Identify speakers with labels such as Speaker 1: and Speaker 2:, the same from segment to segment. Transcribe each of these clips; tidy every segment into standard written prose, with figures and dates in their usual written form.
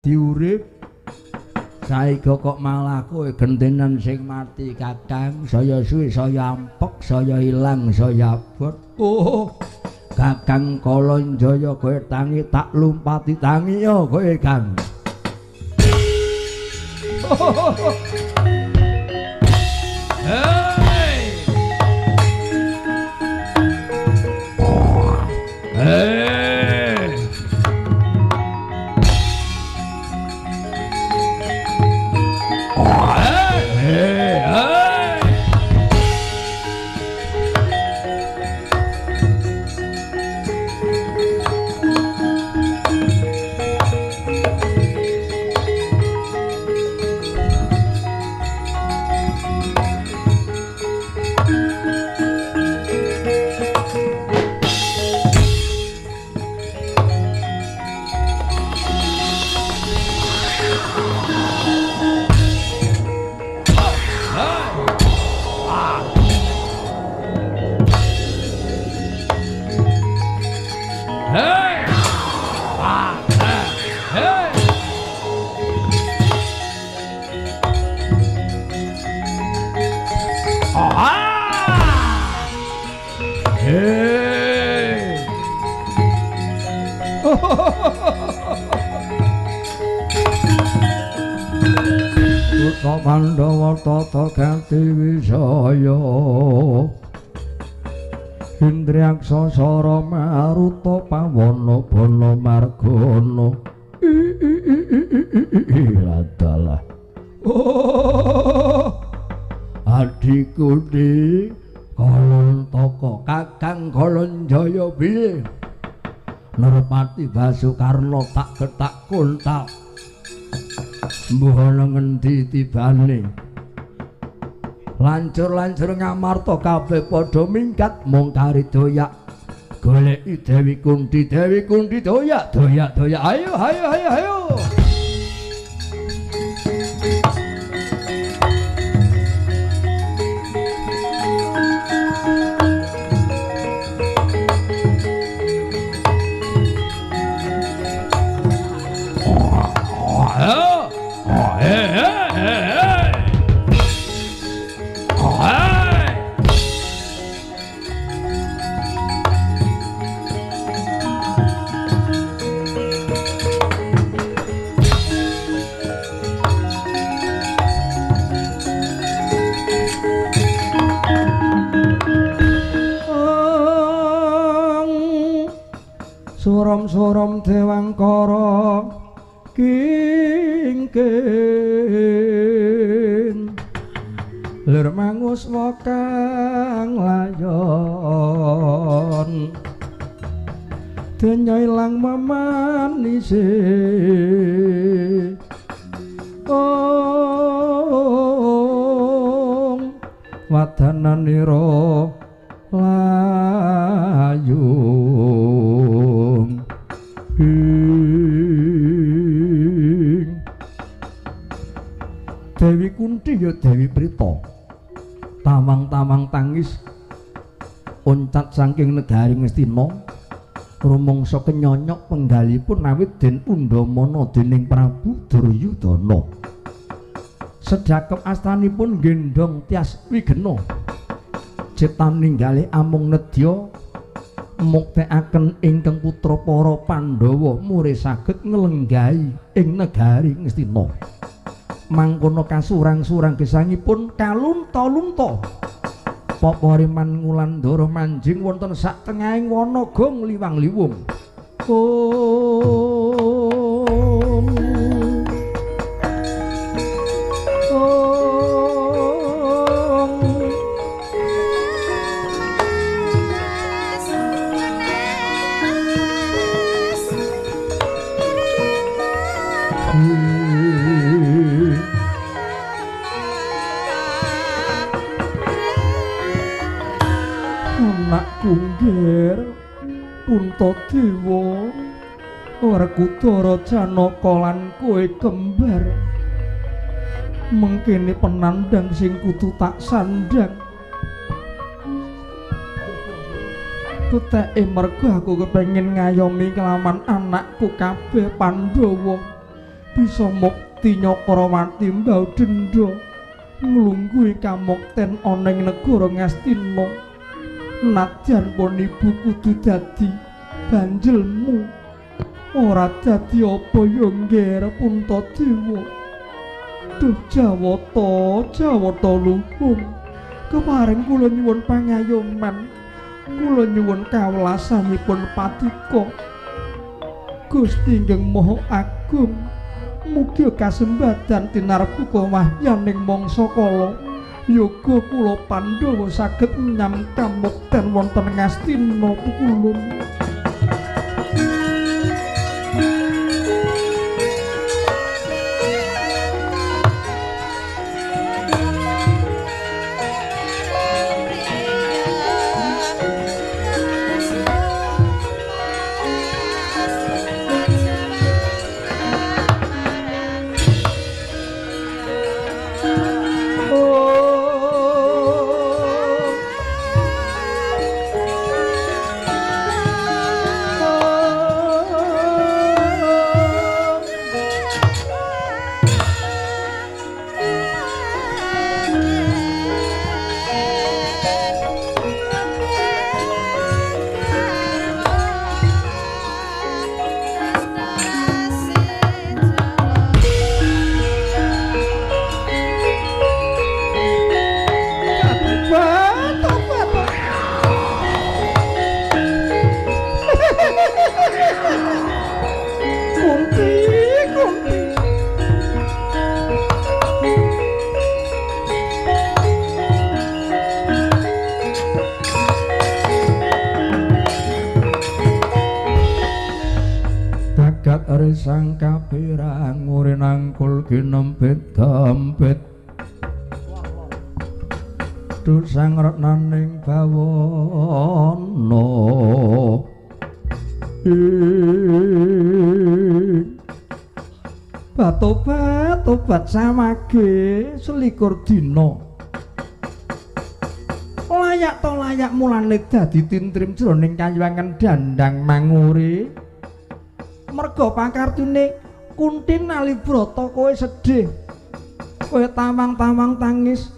Speaker 1: diurip saiki kok malah kowe gentenan sing mati Kakang saya suwe saya ampek saya ilang saya abot oh Kakang Kalonjaya kowe tangi tak lumpati tangi yo kowe Kang hey hey Pandhawa tata ganti wisaya Indriaksa Sara Maruta Pawana Bana Margana adalah adikku di Kalontaka Kakang Kalonjaya piye Nerpati Basukarna tak ketak kontak mbuh ana ngendi tibane lancur-lancur ngamarta kabeh padha mingkat mung kari doyak goleki Dewi Kunthi doyak ayo Suram Dewangkara kingkin lir manguswa kang layon denya ilang mamanise wadananira layung Dewi Kunthi ya Dewi Prita tawang-tawang tangis oncat saking negari Ngastina rumangsa kenyonyok penggalipun awit den undhamana dening Prabu Duryudana sedhakep astanipun gendhong tias wigena cipta ninggali amung nedya muktekaken ingkang putra para Pandhawa mure saged nglenggahi ing negari Ngastina mangkono kasurang-surang gesangipun kalunta-lunta Papariman Ngulandara manjing wonten sak tengahing wanaga ngliwang-liwung Kunggir Puntadewa Werkudara Janaka lan kowe kembar mengkene penandang sing kudu tak sandhang tuteke mergo aku kepengin ngayomi kelaman anakku kabeh Pandhawa
Speaker 2: bisa mukti Nyakrawati mbau dendha nglungguhi kamukten ana ing negara Ngastina. Nadyan pun ibu kudu dadi banjelmu, ora dadi apa ya ngger Puntadewa. Duh Jawata luhung, kemarin kula nyuwun pangayoman, kula nyuwun kawelasanipun Paduka. Gusti Inggih Maha Agung, mugi kasembadan tinarbuka wahyaning mangsa kala yoga kula Pandhawa saged nyam kamukten wonten Ngastina Pukulun. Sang kapirang uri nangkul kinempit gampit dusang retnaning bawana batobat samage selikur dina layak to layak mulane dadi tintrim jroning kayuwangan Dandang Manguri. Merga pakartune Kunthi Nalibrata kowe sedih, kowe tawang-tawang tangis,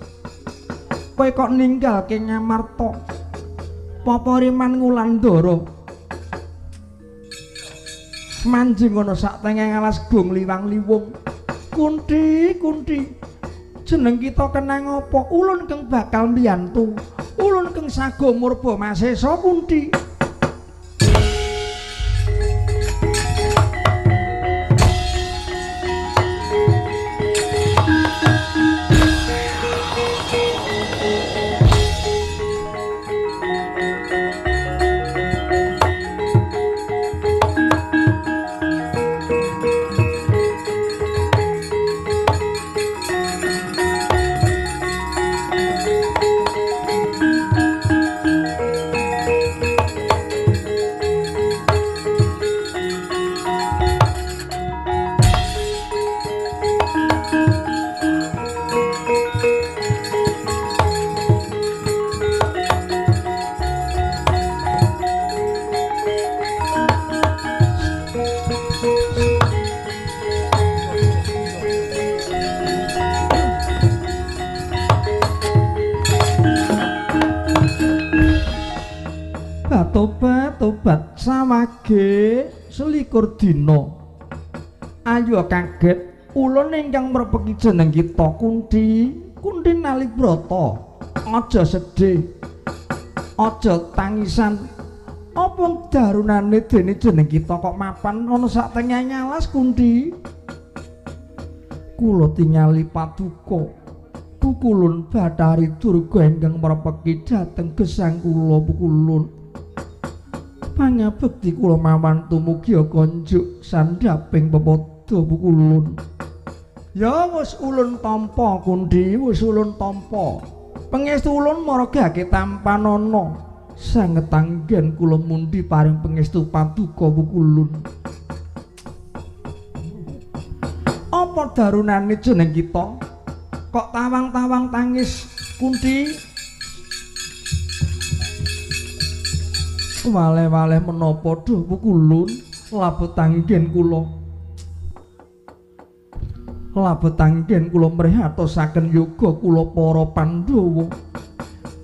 Speaker 2: kowe kok ninggalke Ngamarta Papariman Ngulandara manjing ana sak tengeng alas gong liwang-liwung. Kunthi jeneng kita kenang apa? Ulun keng bakal mbiyantu, ulun keng sago murba masesa Kunthi. Tobat samage selikur dina. Ayo kaget ulun ingkang mrepeki jeneng kita Kunthi Nalibrata. Aja sedih, aja tangisan. Apa darunane dene jeneng kita kok mapan ana sak tengah alas Kunthi? Kula tingali Paduka Pukulun Bathari Durga ingkang mrepeki dhateng gesang kula Pukulun. Pangabekti kula mawon tumugi konjuk sandhaping pepodo Pukulun. Ya wis ulun tampa Kunthi, wis ulun tampa. Pangestu ulun maragake tampanana. Sanget anggen kula mundi paring pangestu Paduka Pukulun. Apa darunane jeneng kita? Kok tawang-tawang tangis Kunthi? Waleh-waleh menapa duh Pukulun labet anggen kula. labet anggen kula mrihatosaken yoga kula para Pandhawa.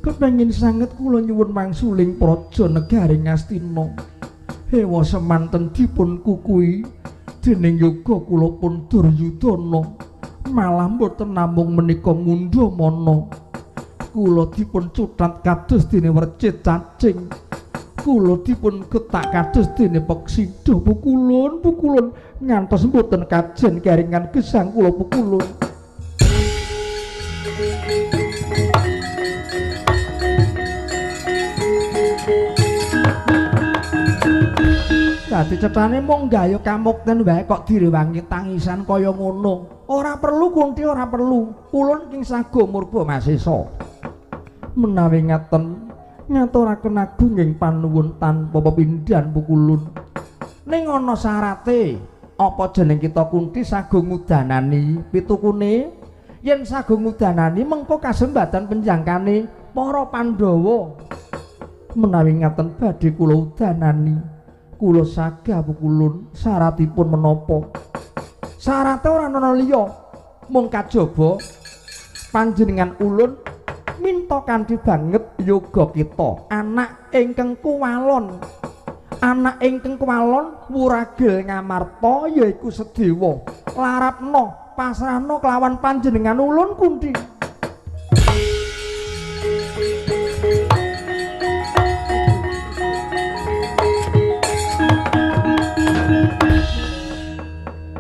Speaker 2: Kepengin sanget kula nyuwun mangsuling praja negari Ngastina. Hewa semanten dipun kukui dening yoga kula pun Duryudana. Malah mboten namung menika Ngundamana. Kula dipun cutat kados dene wercit cacing. Kula dipun getak kados dene peksida pukulun ngantos mboten kajen karingan gesang kula pukulun. Dadi cetane mung gaya kamukten wae kok direwangi tangisan kaya ngono. Ora perlu Kunti, ora perlu. Ulun king sago murba masesa. Menawi ngaten ngaturaken agunging panuwun tanpa pepindhan pukulun. Ning ana syarate, apa jeneng kita Kunti sago ngudanani pitukune? Yen sago ngudanani mengko kasembatan penjangkane para Pandhawa. Menawi ngaten badhe kula udanani, kula sagah pukulun. Syaratipun menapa? Syarate ora ana liya, mung kajaba panjenengan ulun minta kanthi banget yoga kita anak ingkang kuwalon. Anak ingkang kuwalon wuragil ngamarta yaiku Sedewa. Larapna pasrahna kelawan panjenengan ulun Kunti.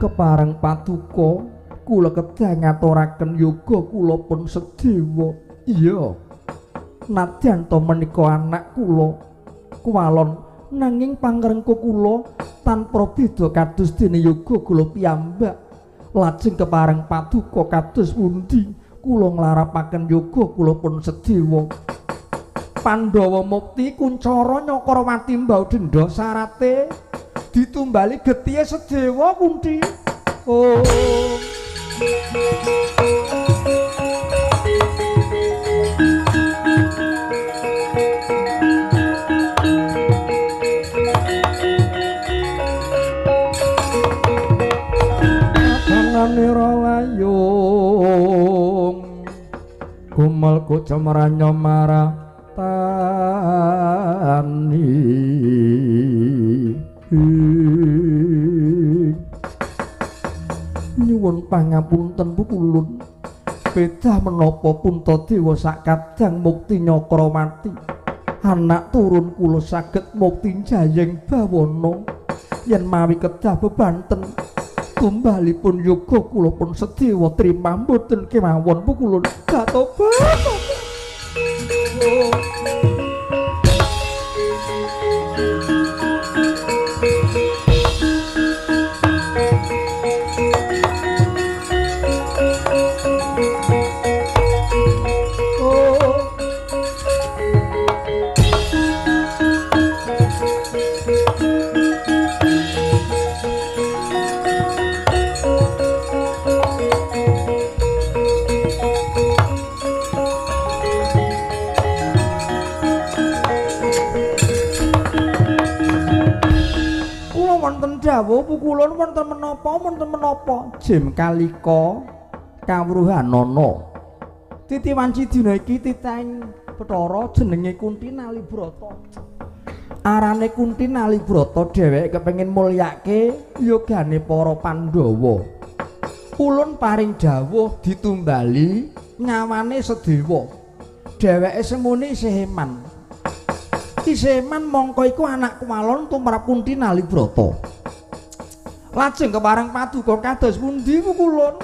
Speaker 2: Kepareng paduka kula kedah ngaturaken yoga kula pun Sedewa. Iya, nadyan to menika anak kula kuwalon nanging pangrengku kula tanpa beda kados dene yoga kula piyambak. Lajeng kepareng paduka kados pundi kula nglarapaken yoga kula pun Sedewa. Pandhawa mukti kuncara Nyakrawati mbau dendha syarate ditumbali getihe Sedewa Kunti. Oh. Layung gumelku cemranya maratani nyuwun pangapunten pukulun. Bedah menapa Puntadewa sakadang mukti Nyakrawati. Anak turun kula saged mukti Jayeng Bawana. Yen mawi kedah bebanten tumbalipun yoga kula pun Sedewa trimah mboten kemawon pukulun. Katobat. Dawuh pukulun wonten menapa jem kalika kawruhanana. Titi wanci dina iki titahing Bathara jenenge Kunti Nalibrata. Arane Kunti Nalibrata dheweke kepengin mulyake yogane para Pandhawa. Ulun paring dawuh ditumbali nyawane Sedewa. Dheweke semuni seheman. Iseman mongko iku anak kuwalon tumrap Kunti Nalibrata. Lajeng kepareng paduka kados pundi pukulun?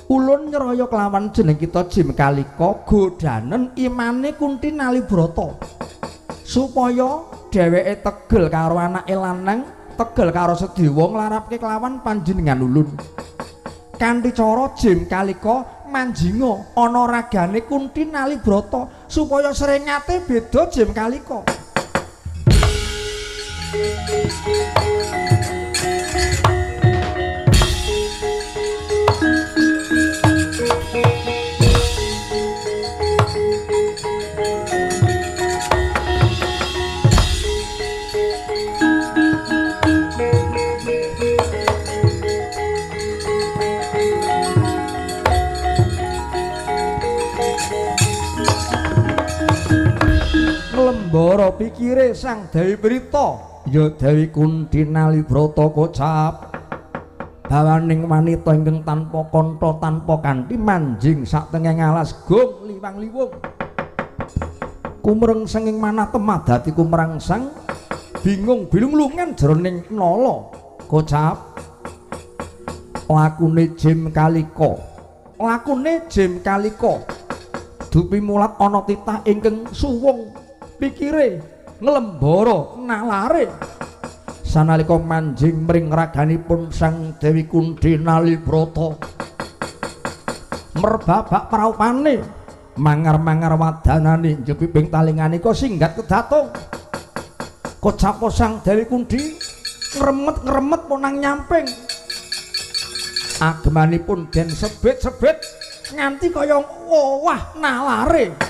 Speaker 2: Ulun nyeraya kelawan jeneng kita Jim Kalika godanen imane Kunti Nalibrata supaya dheweke tegel karo anake lanang, tegel karo Sedewa nglarapke kelawan panjenengan ulun. Kanthi cara Jim Kalika manjinga ana ragane Kunti Nalibrata supaya seringate beda Jim Kalika. nglembara pikire sang Dewi Prita ya Dewi Kunthi Nalibrata kocap bawaning wanita ingkang tanpa kantha tanpa kanthi manjing satengeng alas gong liwang-liwung kumrengseng ing manah temah dadi kumrangsang bingung bilung-lungan jroning nala kocap lakune Jem Kalika dupi mulat ana titah ingkang suwung pikire nglembara nalare sanalika manjing mring raganipun sang Dewi Kunthi Nalibrata merbabak praupane mangar-mangar wadanane njepiping talinganika singgat kedatung kocap sang Dewi Kunthi ngremet-ngremet punang nyamping agemanipun den sebit-sebit nganti kaya owah nalare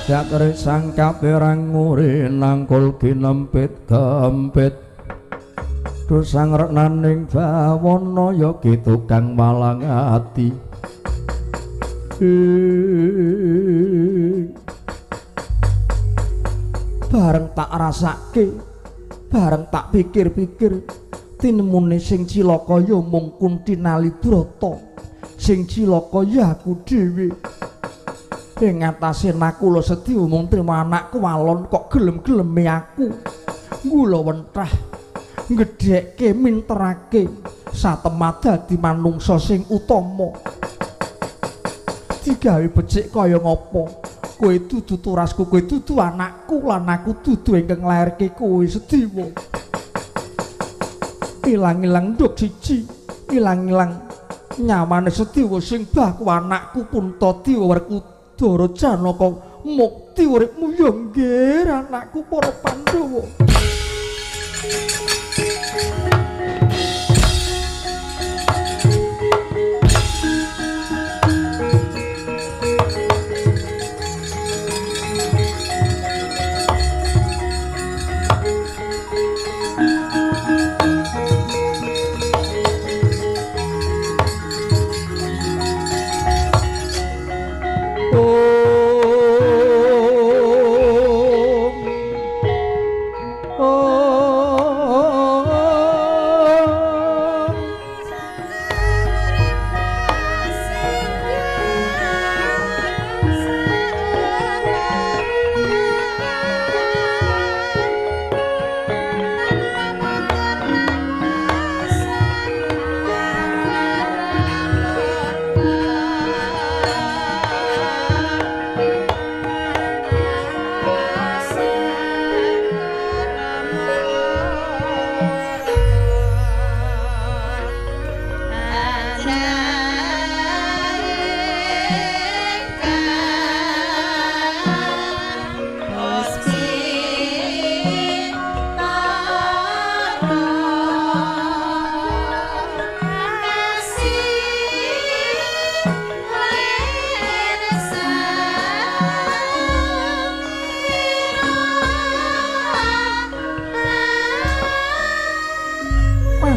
Speaker 2: Dakare sang kapirang nguri nangkul ginempit gempit dosang reknaning bawana ya tukang malang ati bareng tak rasake bareng tak pikir-pikir tinemune sing cilaka ya mung Kunthi Nalibrata sing cilaka ya aku dhewe ing atase nakula sedhi mung trima anakku walon kok gelem-geleme aku kula wentrah gedhekke minterake satemah dadi manungsa sing utama digawe becik kaya ngapa kowe dudu turasku kowe dudu anakku lan aku dudu ingkang nglairke kowe Sediwa ilang-ilang nduk siji ilang-ilang nyawane Sediwa sing bah ku anakku Puntadewa werku Dara Janaka mukti uripmu ya nggih anakku para Pandhawa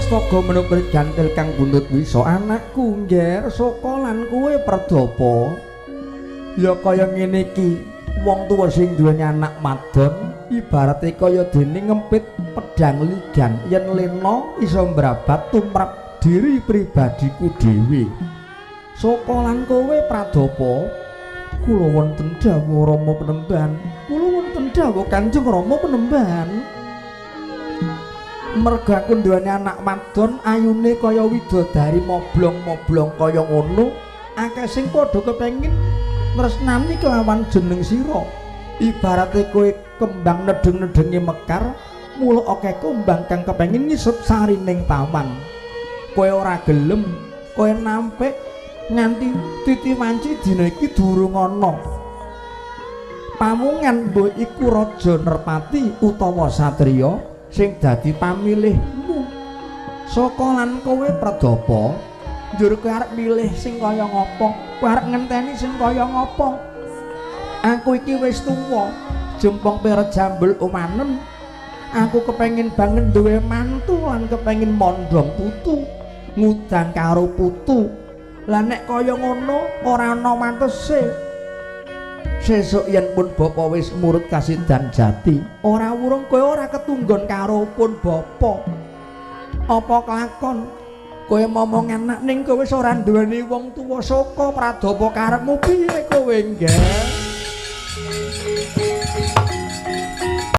Speaker 2: Astaga menapa gantil kang buntut wisa anakku ngger saka lan kowe perdapa ya kaya ngene iki wong tuwa sing duweni anak madon ibarate kaya dene ngempit pedang ligan yen lena iso mbrabat tumrap diri pribadiku dhewe saka lan kowe pradapa kula wonten dawuh Rama Penemban kula wonten dawuh Kanjeng Rama Penemban merga aku nduweni anak madon ayune kaya widodari moblong-moblong kaya ngono akeh sing padha kepengin tresnani kelawan jeneng sira ibarate kowe kembang nedeng-nedengi mekar mula akeh kumbang kang kepengin ngisep sarining taman kowe ora gelem kowe nampik nganti titi wanci dina iki durung ana pamungan mbok iku raja Nerpati utawa satriya sing dadi pamilihmu saka lan kowe Pradapa njur kowe arep milih sing kaya ngapa kowe arep ngenteni sing kaya ngapa aku iki wis tuwa jempong pira jambul umanem aku kepengin banget duwe mantu lan kepengin mondhong putu ngudang karo putu lah nek kaya ngono ora ana mantese sesuk yen pun bapa wis murut kasidan jati ora wurung kowe ora ketunggon karo pun bapa apa kelakon kowe momong enak ning kowe wis ora duweni wong tuwa saka Pradapa karepmu piye kowe nggih